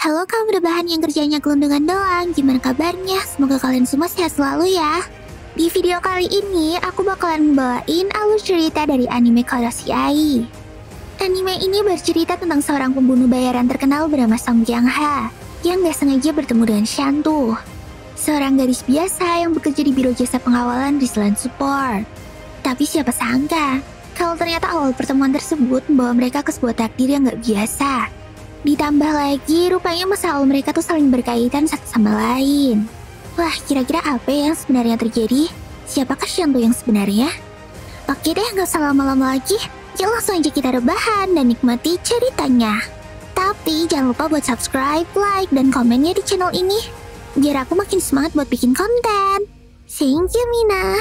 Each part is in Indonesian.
Halo kaum rebahan yang kerjanya gelundungan doang, gimana kabarnya? Semoga kalian semua sehat selalu ya. Di video kali ini, aku bakalan membawain alur cerita dari anime Koroshi Ai. Anime ini bercerita tentang seorang pembunuh bayaran terkenal bernama Song Kyung-ha, yang gak sengaja bertemu dengan Shantu, seorang gadis biasa yang bekerja di biro jasa pengawalan Rizlan Support. Tapi siapa sangka, kalau ternyata awal pertemuan tersebut membawa mereka ke sebuah takdir yang gak biasa. Ditambah lagi, rupanya masa lalu mereka tuh saling berkaitan satu sama lain. Wah, kira-kira apa yang sebenarnya terjadi? Siapakah Shantu yang sebenarnya? Oke deh, gak usah lama-lama lagi. Yuk langsung aja kita rebahan dan nikmati ceritanya. Tapi jangan lupa buat subscribe, like, dan komennya di channel ini, biar aku makin semangat buat bikin konten. Thank you, Mina.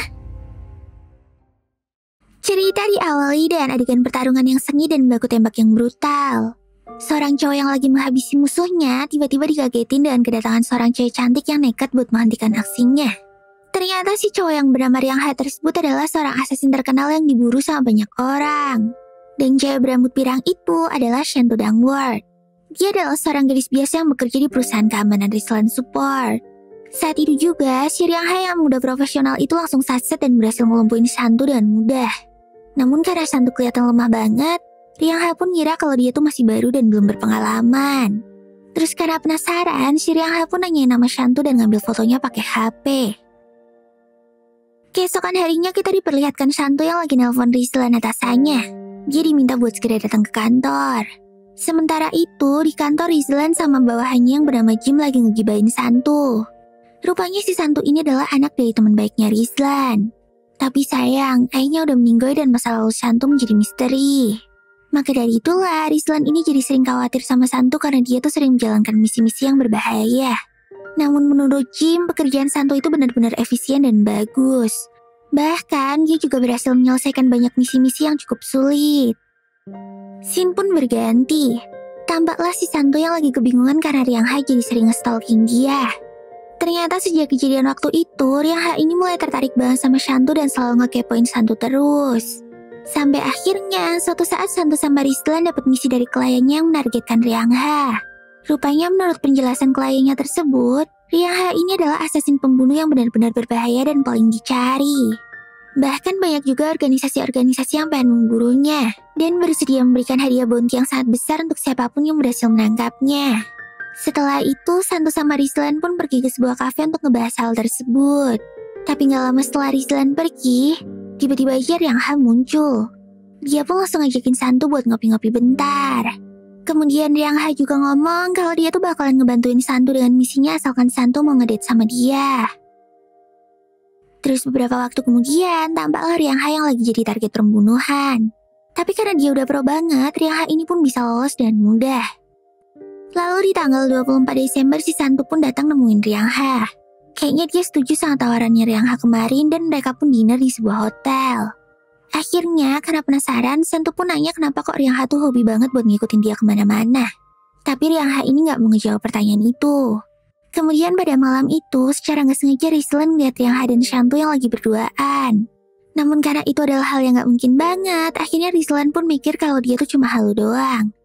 Cerita diawali dengan adegan pertarungan yang sengit dan baku tembak yang brutal. Seorang cowok yang lagi menghabisi musuhnya tiba-tiba dikagetin dengan kedatangan seorang cewek cantik yang nekat buat menghentikan aksinya. Ternyata si cowok yang bernama Ryang Ha tersebut adalah seorang assassin terkenal yang diburu sama banyak orang. Dan cewek berambut pirang itu adalah Shantu Dangward. Dia adalah seorang gadis biasa yang bekerja di perusahaan keamanan Rizlan Support. Saat itu juga, si Ryang Ha yang muda profesional itu langsung saset dan berhasil ngelumpuhin Shantu dengan mudah. Namun karena Shantu kelihatan lemah banget, Ryang Ha pun ngira kalau dia tuh masih baru dan belum berpengalaman. Terus karena penasaran, si Ryang Ha pun nanyain nama Shantu dan ngambil fotonya pakai HP. Keesokan harinya kita diperlihatkan Shantu yang lagi nelpon Rizlan atasanya. Dia diminta buat segera datang ke kantor. Sementara itu, di kantor Rizlan sama bawahannya yang bernama Jim lagi ngegibahin Shantu. Rupanya si Shantu ini adalah anak dari teman baiknya Rizlan. Tapi sayang, ayahnya udah meninggal dan masa lalu Shantu menjadi misteri. Maka dari itulah, Rizlan ini jadi sering khawatir sama Shantu karena dia tuh sering menjalankan misi-misi yang berbahaya. Namun menurut Jim, pekerjaan Shantu itu benar-benar efisien dan bagus. Bahkan, dia juga berhasil menyelesaikan banyak misi-misi yang cukup sulit. Scene pun berganti. Tampaklah si Shantu yang lagi kebingungan karena Ryang Ha jadi sering nge-stalking dia. Ternyata sejak kejadian waktu itu, Ryang Ha ini mulai tertarik banget sama Shantu dan selalu ngekepoin Shantu terus. Sampai akhirnya, suatu saat Shantu sama Rizlan dapat misi dari kliennya yang menargetkan Ryang Ha. Rupanya menurut penjelasan kliennya tersebut, Ryang Ha ini adalah assassin pembunuh yang benar-benar berbahaya dan paling dicari. Bahkan banyak juga organisasi-organisasi yang pengen memburunya, dan bersedia memberikan hadiah bounty yang sangat besar untuk siapapun yang berhasil menangkapnya. Setelah itu, Shantu sama Rizlan pun pergi ke sebuah kafe untuk ngebahas hal tersebut. Tapi gak lama setelah Rizlan pergi, tiba-tiba aja Ryang Ha muncul. Dia pun langsung ngajakin Shantu buat ngopi-ngopi bentar. Kemudian Ryang Ha juga ngomong kalau dia tuh bakalan ngebantuin Shantu dengan misinya asalkan Shantu mau ngedate sama dia. Terus beberapa waktu kemudian, tampaklah Ryang Ha yang lagi jadi target pembunuhan. Tapi karena dia udah pro banget, Ryang Ha ini pun bisa lolos dengan mudah. Lalu di tanggal 24 Desember si Shantu pun datang nemuin Ryang Ha. Kayaknya dia setuju sama tawarannya Ryang Ha kemarin dan mereka pun dinner di sebuah hotel. Akhirnya, karena penasaran, Shantu pun nanya kenapa kok Ryang Ha tuh hobi banget buat ngikutin dia kemana-mana. Tapi Ryang Ha ini gak mau ngejawab pertanyaan itu. Kemudian pada malam itu, secara gak sengaja Rizlan ngeliat Ryang Ha dan Shantu yang lagi berduaan. Namun karena itu adalah hal yang gak mungkin banget, akhirnya Rizlan pun mikir kalau dia tuh cuma halu doang.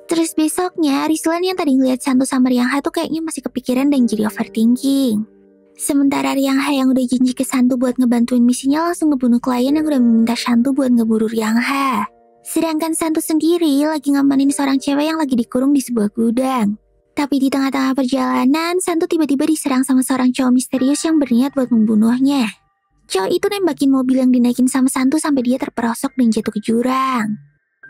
Terus besoknya, Rizlan yang tadi ngeliat Shantu sama Ryang Ha tuh kayaknya masih kepikiran dan jadi overthinking. Sementara Ryang Ha yang udah janji ke Shantu buat ngebantuin misinya langsung ngebunuh klien yang udah meminta Shantu buat ngeburu Ryang Ha. Sedangkan Shantu sendiri lagi ngamanin seorang cewek yang lagi dikurung di sebuah gudang. Tapi di tengah-tengah perjalanan, Shantu tiba-tiba diserang sama seorang cowok misterius yang berniat buat membunuhnya. Cowok itu nembakin mobil yang dinaikin sama Shantu sampai dia terperosok dan jatuh ke jurang.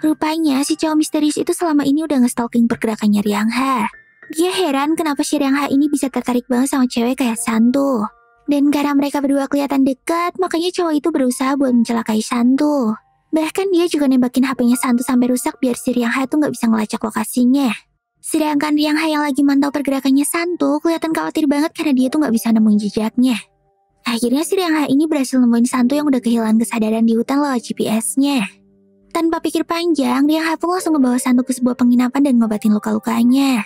Rupanya si cowok misterius itu selama ini udah nge-stalking pergerakannya Ryang Ha. Dia heran kenapa si Ryang Ha ini bisa tertarik banget sama cewek kayak Shantu. Dan karena mereka berdua kelihatan dekat, makanya cowok itu berusaha buat mencelakai Shantu. Bahkan dia juga nembakin HP-nya Shantu sampai rusak biar si Ryang Ha tuh gak bisa ngelacak lokasinya. Sedangkan Ryang Ha yang lagi mantau pergerakannya Shantu kelihatan khawatir banget karena dia tuh gak bisa nemuin jejaknya. Akhirnya si Ryang Ha ini berhasil nemuin Shantu yang udah kehilangan kesadaran di hutan lewat GPS-nya. Tanpa pikir panjang, Ryang Ha pun langsung ngebawa Shantu ke sebuah penginapan dan ngobatin luka-lukanya.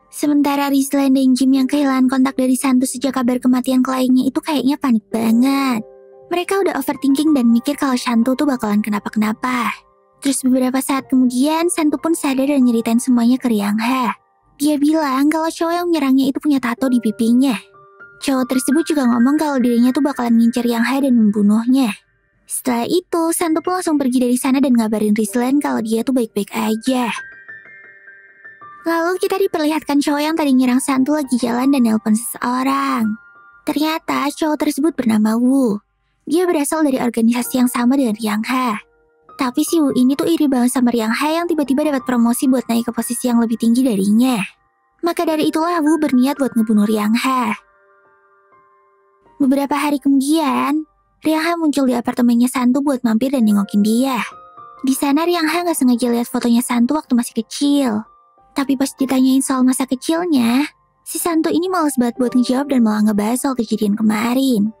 Sementara Rizlan dan Jim yang kehilangan kontak dari Shantu sejak kabar kematian kliennya itu kayaknya panik banget. Mereka udah overthinking dan mikir kalau Shantu tuh bakalan kenapa-kenapa. Terus beberapa saat kemudian, Shantu pun sadar dan nyeritain semuanya ke Ryang Ha. Dia bilang kalau cowok yang menyerangnya itu punya tato di pipinya. Cowok tersebut juga ngomong kalau dirinya tuh bakalan ngincer Yang Hae dan membunuhnya. Setelah itu, Santu pun langsung pergi dari sana dan ngabarin Rizlan kalau dia tuh baik-baik aja. Lalu kita diperlihatkan cowok yang tadi nyerang Santu lagi jalan dan nelpon seseorang. Ternyata cowok tersebut bernama Wu. Dia berasal dari organisasi yang sama dengan Yang Hae. Tapi si Wu ini tuh iri banget sama Yang Hae yang tiba-tiba dapat promosi buat naik ke posisi yang lebih tinggi darinya. Maka dari itulah Wu berniat buat ngebunuh Yang Hae. Beberapa hari kemudian, Yang Hae muncul di apartemennya Santu buat mampir dan nengokin dia. Di sana Yang Hae nggak sengaja lihat fotonya Santu waktu masih kecil. Tapi pas ditanyain soal masa kecilnya, si Santu ini malas banget buat ngejawab dan malah ngebahas soal kejadian kemarin.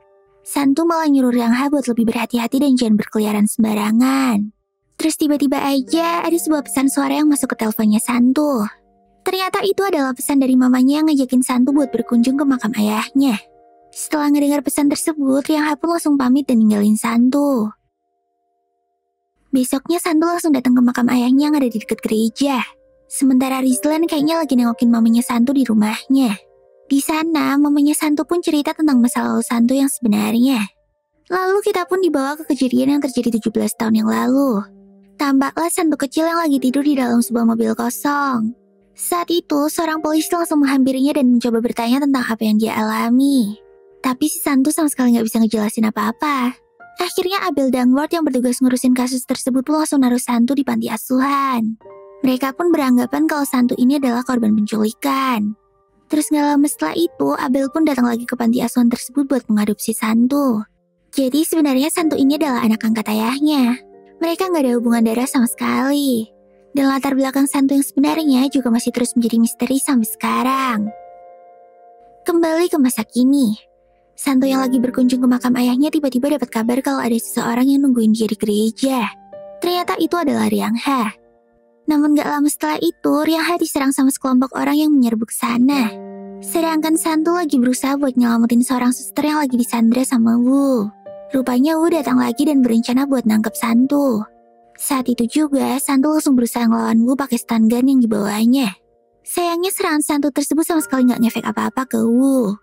Santu malah nyuruh Yang Hae buat lebih berhati-hati dan jangan berkeliaran sembarangan. Terus tiba-tiba aja ada sebuah pesan suara yang masuk ke teleponnya Santu. Ternyata itu adalah pesan dari mamanya yang ngajakin Santu buat berkunjung ke makam ayahnya. Setelah ngedengar pesan tersebut, Yang Hae pun langsung pamit dan ninggalin Santu. Besoknya Santu langsung datang ke makam ayahnya yang ada di dekat gereja. Sementara Rizlan kayaknya lagi nengokin mamanya Santu di rumahnya. Di sana, mamanya Santu pun cerita tentang masa lalu Santu yang sebenarnya. Lalu kita pun dibawa ke kejadian yang terjadi 17 tahun yang lalu. Tampaklah Santu kecil yang lagi tidur di dalam sebuah mobil kosong. Saat itu, seorang polisi langsung menghampirinya dan mencoba bertanya tentang apa yang dia alami. Tapi si Santu sama sekali nggak bisa ngejelasin apa-apa. Akhirnya Abel dan Ward yang bertugas ngurusin kasus tersebut pun langsung naruh Santu di panti asuhan. Mereka pun beranggapan kalau Santu ini adalah korban penculikan. Terus gak lama setelah itu, Abel pun datang lagi ke panti asuhan tersebut buat mengadopsi Santu. Jadi sebenarnya Santu ini adalah anak angkat ayahnya. Mereka gak ada hubungan darah sama sekali. Dan latar belakang Santu yang sebenarnya juga masih terus menjadi misteri sampai sekarang. Kembali ke masa kini. Santu yang lagi berkunjung ke makam ayahnya tiba-tiba dapat kabar kalau ada seseorang yang nungguin dia di gereja. Ternyata itu adalah Yang Hae. Namun gak lama setelah itu, Yang Hae diserang sama sekelompok orang yang menyerbu ke sana. Sedangkan Santu lagi berusaha buat nyelamatin seorang suster yang lagi disandra sama Wu. Rupanya Wu datang lagi dan berencana buat nangkep Santu. Saat itu juga, Santu langsung berusaha ngelawan Wu pakai stun gun yang dibawanya. Sayangnya serangan Santu tersebut sama sekali gak ngefek apa-apa ke Wu.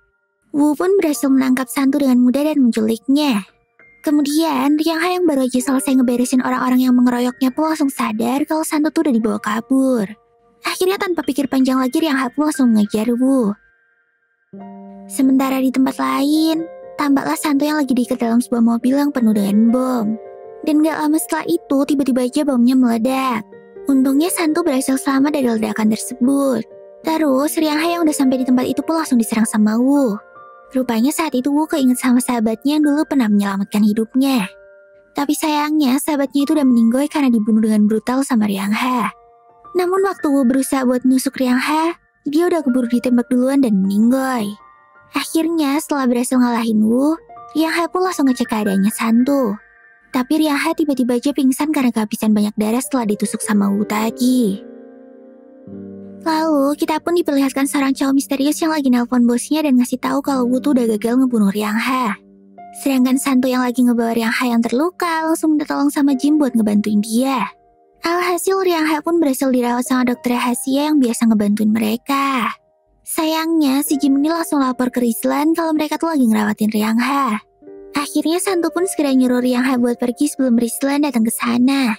Wu pun berhasil menangkap Santu dengan mudah dan menculiknya. Kemudian, Yang Hae yang baru aja selesai ngeberesin orang-orang yang mengeroyoknya pun langsung sadar kalau Santu tuh udah dibawa kabur. Akhirnya tanpa pikir panjang lagi, Yang Hae pun langsung mengejar Wu. Sementara di tempat lain, tampaklah Santu yang lagi diikat dalam sebuah mobil yang penuh dengan bom. Dan gak lama setelah itu, tiba-tiba aja bomnya meledak. Untungnya Santu berhasil selamat dari ledakan tersebut. Terus, Yang Hae yang udah sampai di tempat itu pun langsung diserang sama Wu. Rupanya saat itu Wu keinget sama sahabatnya yang dulu pernah menyelamatkan hidupnya. Tapi sayangnya sahabatnya itu udah meninggoy karena dibunuh dengan brutal sama Yang Hae. Namun waktu Wu berusaha buat nusuk Yang Hae, dia udah keburu ditembak duluan dan meninggoy. Akhirnya setelah berhasil ngalahin Wu, Yang Hae pun langsung ngecek keadaannya Santu. Tapi Yang Hae tiba-tiba aja pingsan karena kehabisan banyak darah setelah ditusuk sama Wu tadi. Lalu, kita pun diperlihatkan seorang cowok misterius yang lagi nelpon bosnya dan ngasih tahu kalau Wu tuh udah gagal ngebunuh Yang Hae. Sedangkan Santu yang lagi ngebawa Yang Hae yang terluka langsung minta tolong sama Jim buat ngebantuin dia. Alhasil Yang Hae pun berhasil dirawat sama dokter rahasia yang biasa ngebantuin mereka. Sayangnya, si Jim ini langsung lapor ke Rizlan kalau mereka tuh lagi ngerawatin Yang Hae. Akhirnya Santu pun segera nyuruh Yang Hae buat pergi sebelum Rizlan datang ke sana.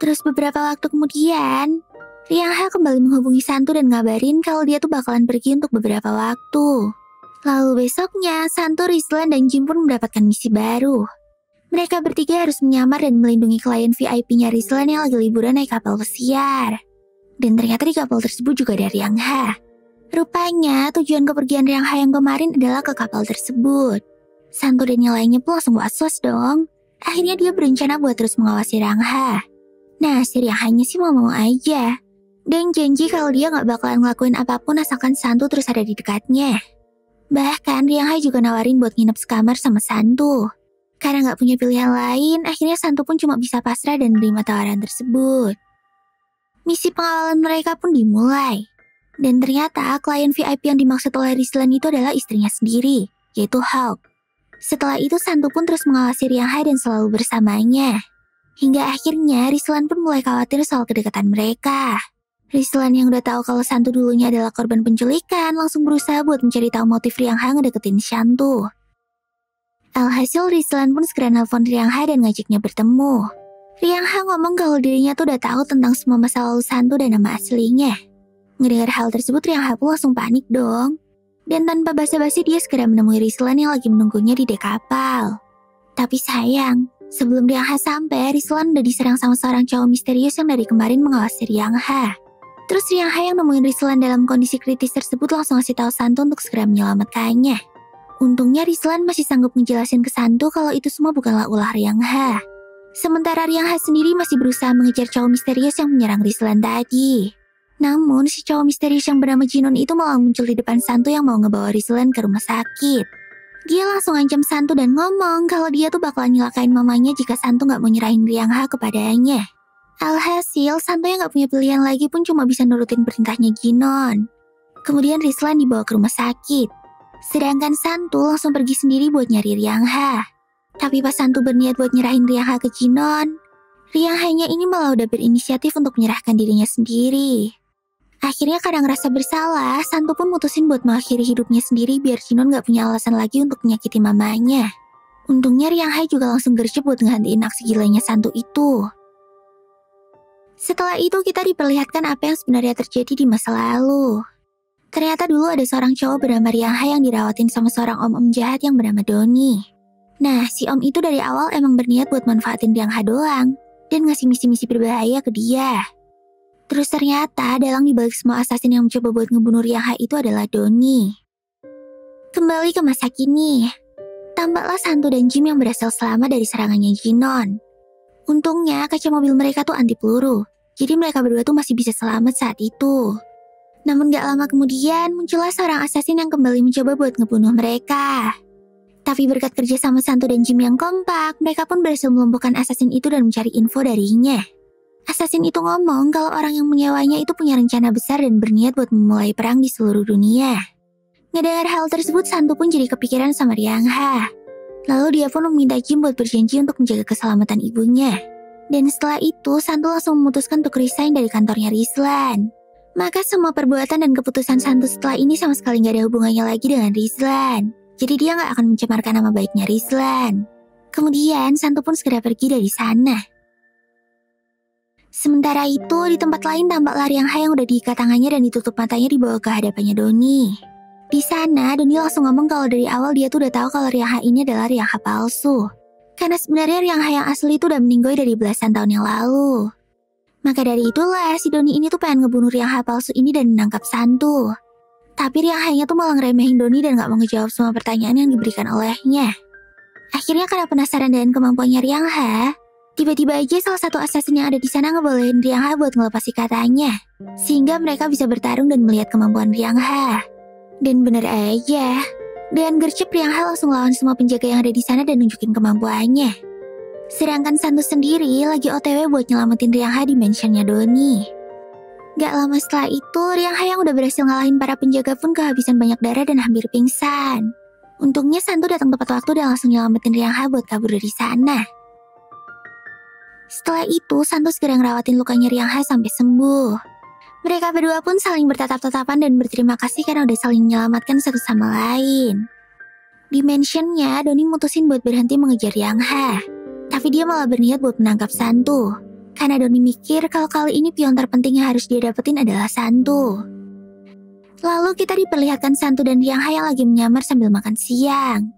Terus beberapa waktu kemudian, Yang Hae kembali menghubungi Santu dan ngabarin kalau dia tuh bakalan pergi untuk beberapa waktu. Lalu besoknya, Santu, Rizlan, dan Jim pun mendapatkan misi baru. Mereka bertiga harus menyamar dan melindungi klien VIP-nya Rizlan yang lagi liburan naik kapal pesiar. Dan ternyata di kapal tersebut juga ada Yang Hae. Rupanya, tujuan kepergian Yang Hae yang kemarin adalah ke kapal tersebut. Santu dan yang lainnya pun langsung was-was dong. Akhirnya dia berencana buat terus mengawasi Yang Hae. Nah, si Yang Hae-nya sih mau aja. Dan janji kalau dia gak bakalan ngelakuin apapun asalkan Santu terus ada di dekatnya. Bahkan Yang Hae juga nawarin buat nginep sekamar sama Santu. Karena gak punya pilihan lain, akhirnya Santu pun cuma bisa pasrah dan menerima tawaran tersebut. Misi pengawalan mereka pun dimulai. Dan ternyata klien VIP yang dimaksud oleh Rizlan itu adalah istrinya sendiri, yaitu Hawk. Setelah itu Santu pun terus mengawasi Yang Hae dan selalu bersamanya. Hingga akhirnya Rizlan pun mulai khawatir soal kedekatan mereka. Rislan yang udah tahu kalau Shantu dulunya adalah korban penculikan langsung berusaha buat mencari tahu motif Riang Ha ngedeketin Shantu. Alhasil Rislan pun segera nelfon Riang Ha dan ngajaknya bertemu. Riang Ha ngomong kalau dirinya tuh udah tahu tentang semua masa lalu Shantu dan nama aslinya. Ngedengar hal tersebut Riang Ha pun langsung panik dong. Dan tanpa basa-basi dia segera menemui Rislan yang lagi menunggunya di dek kapal. Tapi sayang, sebelum Riang Ha sampai, Rislan udah diserang sama seorang cowok misterius yang dari kemarin mengawasi Riang Ha. Terus Riang Ha yang nemuin Rislan dalam kondisi kritis tersebut langsung ngasih tahu Shantu untuk segera menyelamatkannya. Untungnya Rislan masih sanggup ngejelasin ke Shantu kalau itu semua bukanlah ulah Riang Ha. Sementara Riang Ha sendiri masih berusaha mengejar cowok misterius yang menyerang Rislan tadi. Namun si cowok misterius yang bernama Jinon itu malah muncul di depan Shantu yang mau ngebawa Rislan ke rumah sakit. Dia langsung ancam Shantu dan ngomong kalau dia tuh bakalan nyelakain mamanya jika Shantu gak mau nyerahin Riang Ha kepadanya. Alhasil, Shantu yang gak punya pilihan lagi pun cuma bisa nurutin perintahnya Jinon. Kemudian Rislan dibawa ke rumah sakit. Sedangkan Shantu langsung pergi sendiri buat nyari Riang Ha. Tapi pas Shantu berniat buat nyerahin Riang Ha ke Jinon, Riang Ha-nya ini malah udah berinisiatif untuk menyerahkan dirinya sendiri. Akhirnya karena ngerasa bersalah, Shantu pun mutusin buat mengakhiri hidupnya sendiri biar Jinon gak punya alasan lagi untuk menyakiti mamanya. Untungnya Riang Ha juga langsung gercep buat ngehentiin aksi gilanya Shantu itu. Setelah itu kita diperlihatkan apa yang sebenarnya terjadi di masa lalu. Ternyata dulu ada seorang cowok bernama Riang Ha yang dirawatin sama seorang om-om jahat yang bernama Doni. Nah, si om itu dari awal emang berniat buat manfaatin Riang Ha doang dan ngasih misi-misi berbahaya ke dia. Terus ternyata dalang dibalik semua assassin yang mencoba buat ngebunuh Riang Ha itu adalah Doni. Kembali ke masa kini, tampaklah Shantu dan Jim yang berhasil selamat dari serangannya Jinon. Untungnya kaca mobil mereka tuh anti peluru, jadi mereka berdua tuh masih bisa selamat saat itu. Namun gak lama kemudian muncullah seorang assassin yang kembali mencoba buat ngebunuh mereka. Tapi berkat kerja sama Shantu dan Jim yang kompak, mereka pun berhasil melumpuhkan assassin itu dan mencari info darinya. Assassin itu ngomong kalau orang yang menyewanya itu punya rencana besar dan berniat buat memulai perang di seluruh dunia. Ngedengar hal tersebut, Shantu pun jadi kepikiran sama Riang Ha. Lalu dia pun meminta Jim buat berjanji untuk menjaga keselamatan ibunya. Dan setelah itu, Shantu langsung memutuskan untuk resign dari kantornya Rislan. Maka semua perbuatan dan keputusan Shantu setelah ini sama sekali gak ada hubungannya lagi dengan Rislan. Jadi dia gak akan mencemarkan nama baiknya Rislan. Kemudian, Shantu pun segera pergi dari sana. Sementara itu, di tempat lain tampaklah Riang Ha yang udah diikat tangannya dan ditutup matanya dibawa ke hadapannya Doni. Di sana, Doni langsung ngomong kalau dari awal dia tuh udah tahu kalau Riang Ha ini adalah Riang Ha palsu. Karena sebenarnya Riang Ha yang asli itu udah meninggoy dari belasan tahun yang lalu. Maka dari itulah si Doni ini tuh pengen ngebunuh Riang Ha palsu ini dan menangkap Shantu. Tapi Riang Ha-nya tuh malah ngeremehin Doni dan gak mau ngejawab semua pertanyaan yang diberikan olehnya. Akhirnya karena penasaran dengan kemampuannya Riang Ha, tiba-tiba aja salah satu assassin yang ada di sana ngebolehin Riang Ha buat ngelepas ikatanya, sehingga mereka bisa bertarung dan melihat kemampuan Riang Ha. Dan bener aja, dengan gercep Riang Ha langsung lawan semua penjaga yang ada di sana dan nunjukin kemampuannya. Sedangkan Shantu sendiri lagi OTW buat nyelamatin Riang Ha di mansionnya Doni. Gak lama setelah itu, Riang Ha yang udah berhasil ngalahin para penjaga pun kehabisan banyak darah dan hampir pingsan. Untungnya Shantu datang tepat waktu dan langsung nyelamatin Riang Ha buat kabur dari sana. Setelah itu, Shantu segera ngerawatin lukanya Riang Ha sampai sembuh. Mereka berdua pun saling bertatap-tatapan dan berterima kasih karena udah saling menyelamatkan satu sama lain. Di mansionnya, Doni mutusin buat berhenti mengejar Riang Ha. Tapi dia malah berniat buat menangkap Shantu. Karena Doni mikir kalau kali ini pion terpenting yang harus dia dapetin adalah Shantu. Lalu kita diperlihatkan Shantu dan Riang Ha yang lagi menyamar sambil makan siang.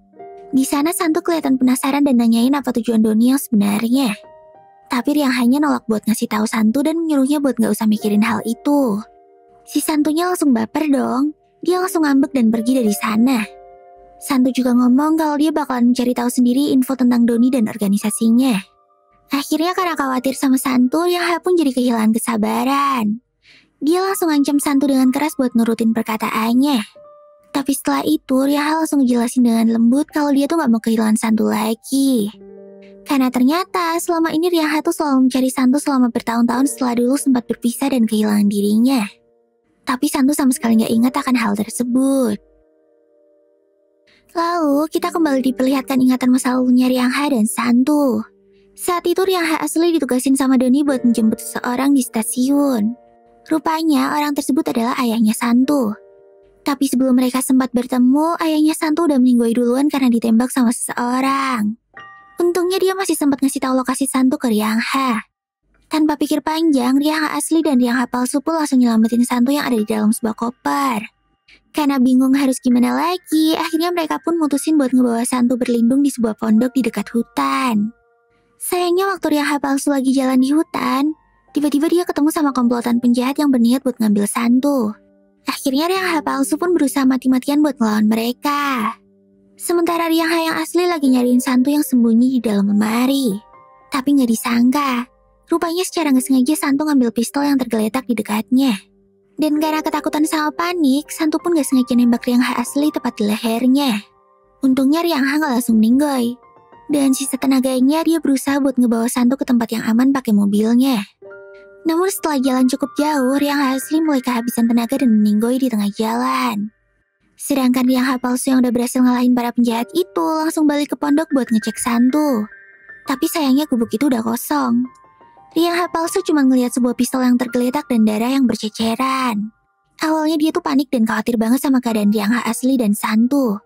Di sana Shantu kelihatan penasaran dan nanyain apa tujuan Doni yang sebenarnya. Tapi Riang Ha-nya nolak buat ngasih tahu Shantu dan menyuruhnya buat gak usah mikirin hal itu. Si Shantunya langsung baper dong. Dia langsung ngambek dan pergi dari sana. Shantu juga ngomong kalau dia bakalan mencari tahu sendiri info tentang Doni dan organisasinya. Akhirnya karena khawatir sama Shantu, Riang Ha pun jadi kehilangan kesabaran. Dia langsung ngancam Shantu dengan keras buat nurutin perkataannya. Tapi setelah itu, Riang Ha langsung ngejelasin dengan lembut kalau dia tuh gak mau kehilangan Shantu lagi. Karena ternyata selama ini Riang Ha tuh selalu mencari Shantu selama bertahun-tahun setelah dulu sempat berpisah dan kehilangan dirinya. Tapi Shantu sama sekali gak ingat akan hal tersebut. Lalu kita kembali diperlihatkan ingatan masa lalunya Riang Ha dan Shantu. Saat itu Riang Ha asli ditugasin sama Doni buat menjemput seseorang di stasiun. Rupanya orang tersebut adalah ayahnya Santu. Tapi sebelum mereka sempat bertemu, ayahnya Santu udah meninggoy duluan karena ditembak sama seseorang. Untungnya dia masih sempat ngasih tahu lokasi Santu ke Ryangha. Tanpa pikir panjang, Ryangha asli dan Ryangha palsu pun langsung nyelamatin Santu yang ada di dalam sebuah koper. Karena bingung harus gimana lagi, akhirnya mereka pun mutusin buat ngebawa Santu berlindung di sebuah pondok di dekat hutan. Sayangnya waktu Ryangha palsu lagi jalan di hutan, tiba-tiba dia ketemu sama komplotan penjahat yang berniat buat ngambil Santu. Akhirnya Ryangha palsu pun berusaha mati-matian buat ngelawan mereka. Sementara Ryangha yang asli lagi nyariin Santu yang sembunyi di dalam lemari. Tapi nggak disangka, rupanya secara nggak sengaja Santu ngambil pistol yang tergeletak di dekatnya. Dan karena ketakutan sama panik, Santu pun nggak sengaja nembak Ryangha asli tepat di lehernya. Untungnya Ryangha nggak langsung meninggoy. Dan sisa tenaganya dia berusaha buat ngebawa Santu ke tempat yang aman pakai mobilnya. Namun setelah jalan cukup jauh, Ryangha asli mulai kehabisan tenaga dan meninggoy di tengah jalan. Sedangkan Ryangha palsu yang udah berhasil ngalahin para penjahat itu langsung balik ke pondok buat ngecek Santu. Tapi sayangnya gubuk itu udah kosong. Ryangha palsu cuma ngelihat sebuah pistol yang tergeletak dan darah yang berceceran. Awalnya dia tuh panik dan khawatir banget sama keadaan Ryangha asli dan Santu.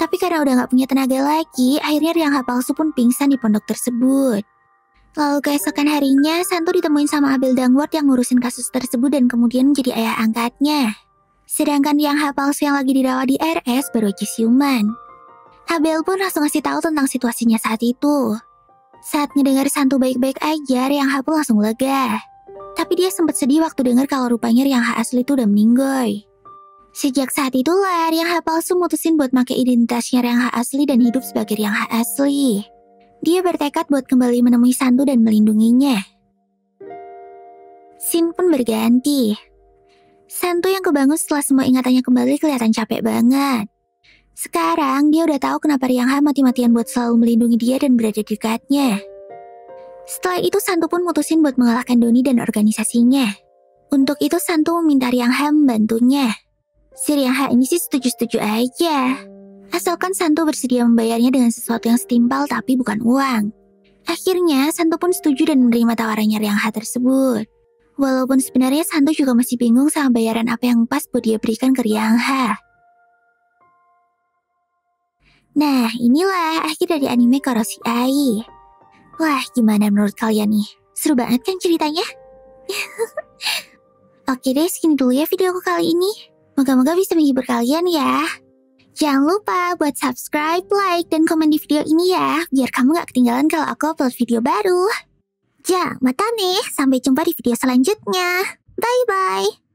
Tapi karena udah gak punya tenaga lagi, akhirnya Ryangha palsu pun pingsan di pondok tersebut. Lalu keesokan harinya, Santu ditemuin sama Abel Dangward yang ngurusin kasus tersebut dan kemudian menjadi ayah angkatnya. Sedangkan Ryangha palsu yang lagi dirawat di RS baru aja siuman. Abel pun langsung ngasih tahu tentang situasinya saat itu. Saat ngedengar Santu baik-baik aja, Ryangha pun langsung lega. Tapi dia sempat sedih waktu dengar kalau rupanya Ryangha asli itu udah meninggoy. Sejak saat itulah, Ryangha palsu mutusin buat pakai identitasnya Ryangha asli dan hidup sebagai Ryangha asli. Dia bertekad buat kembali menemui Santu dan melindunginya. Scene pun berganti. Santu yang kebangun setelah semua ingatannya kembali kelihatan capek banget. Sekarang dia udah tahu kenapa Ryangha mati-matian buat selalu melindungi dia dan berada di dekatnya. Setelah itu Santu pun mutusin buat mengalahkan Doni dan organisasinya. Untuk itu Santu meminta Ryangha membantunya. Si Ryangha ini sih setuju-setuju aja. Asalkan Santu bersedia membayarnya dengan sesuatu yang setimpal tapi bukan uang. Akhirnya Santu pun setuju dan menerima tawarannya Ryangha tersebut. Walaupun sebenarnya Santu juga masih bingung sama bayaran apa yang pas buat dia berikan ke Ryangha. Nah, inilah akhir dari anime Koroshi Ai. Wah, gimana menurut kalian nih? Seru banget kan ceritanya? Oke deh, segini dulu ya videoku kali ini. Moga-moga bisa menghibur kalian ya. Jangan lupa buat subscribe, like, dan komen di video ini ya, biar kamu gak ketinggalan kalau aku upload video baru. Mata nih, sampai jumpa di video selanjutnya. Bye-bye.